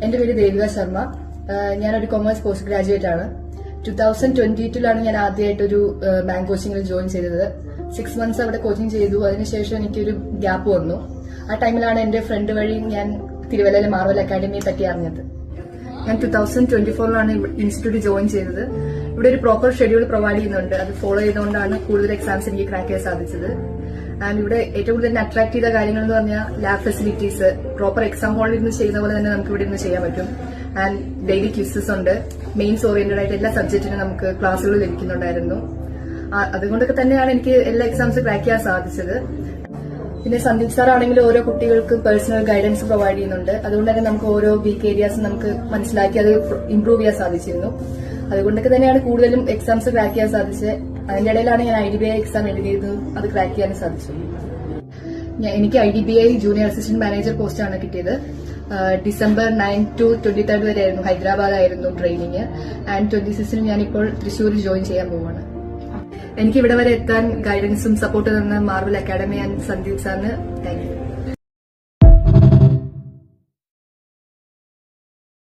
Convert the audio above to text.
എന്റെ പേര് ദേവിക ശർമ്മ. ഞാനൊരു കൊമേഴ്സ് പോസ്റ്റ് ഗ്രാജുവേറ്റ് ആണ്. 2022 ഞാൻ ആദ്യമായിട്ടൊരു ബാങ്ക് കോച്ചിങ്ങിൽ ജോയിൻ ചെയ്തത്. 6 months അവിടെ കോച്ചിങ് ചെയ്തു. അതിനുശേഷം എനിക്കൊരു ഗ്യാപ്പ് വന്നു. ആ ടൈമിലാണ് എന്റെ ഫ്രണ്ട് വഴി ഞാൻ തിരുവല്ലയിലെ മാർവൽ അക്കാഡമിയെ പറ്റി അറിഞ്ഞത്. ഞാൻ 2024 ഇൻസ്റ്റിറ്റ്യൂട്ട് ജോയിൻ ചെയ്തത്. ഇവിടെ ഒരു പ്രോപ്പർ ഷെഡ്യൂൾ പ്രൊവൈഡ് ചെയ്യുന്നുണ്ട്. അത് ഫോളോ ചെയ്തുകൊണ്ടാണ് കൂടുതൽ എക്സാംസ് എനിക്ക് ക്രാക്ക് ചെയ്യാൻ സാധിച്ചത്. ആൻഡ് ഇവിടെ ഏറ്റവും കൂടുതൽ എന്നെ അട്രാക്ട് ചെയ്ത കാര്യങ്ങൾ എന്ന് പറഞ്ഞാൽ ലാബ് ഫെസിലിറ്റീസ്, പ്രോപ്പർ എക്സാം ഹാളിൽ ഇരുന്ന് ചെയ്യുന്ന പോലെ തന്നെ നമുക്ക് ഇവിടെ ഇരുന്ന് ചെയ്യാൻ പറ്റും. ആൻഡ് ഡെയിലി ക്വിസസ് ഉണ്ട്. മെയിൻസ് ഓറിയന്റഡ് ആയിട്ട് എല്ലാ സബ്ജക്റ്റിനും നമുക്ക് ക്ലാസ്സുകൾ ലഭിക്കുന്നുണ്ടായിരുന്നു. അതുകൊണ്ടൊക്കെ തന്നെയാണ് എനിക്ക് എല്ലാ എക്സാംസ് ക്രാക്ക് ചെയ്യാൻ സാധിച്ചത്. പിന്നെ സന്ദീപ് സാർ ആണെങ്കിലും ഓരോ കുട്ടികൾക്ക് പേഴ്സണൽ ഗൈഡൻസ് പ്രൊവൈഡ് ചെയ്യുന്നുണ്ട്. അതുകൊണ്ട് തന്നെ നമുക്ക് ഓരോ വീക്ക് ഏരിയാസ് നമുക്ക് മനസ്സിലാക്കി അത് ഇംപ്രൂവ് ചെയ്യാൻ സാധിച്ചിരുന്നു. അതുകൊണ്ടൊക്കെ തന്നെയാണ് കൂടുതലും എക്സാംസ് ക്രാക്ക് ചെയ്യാൻ സാധിച്ചത്. അതിന്റെ ഇടയിലാണ് ഞാൻ IDBI എക്സാം എഴുതിയത്. അത് ക്രാക്ക് ചെയ്യാൻ സാധിച്ചു. എനിക്ക് IDBI ജൂനിയർ അസിസ്റ്റന്റ് മാനേജർ പോസ്റ്റാണ് കിട്ടിയത്. December 9 to 23 വരെ ആയിരുന്നു. ഹൈദരാബാദായിരുന്നു ട്രെയിനിങ്. ആൻഡ് 26 ഞാനിപ്പോൾ തൃശ്ശൂരിൽ ജോയിൻ ചെയ്യാൻ പോവുകയാണ്. എനിക്ക് ഇവിടെ വരെ എത്താൻ ഗൈഡൻസും സപ്പോർട്ട് തന്ന മാർവൽ അക്കാഡമി ആൻഡ് സന്ദീപ് സാറിന് താങ്ക് യു.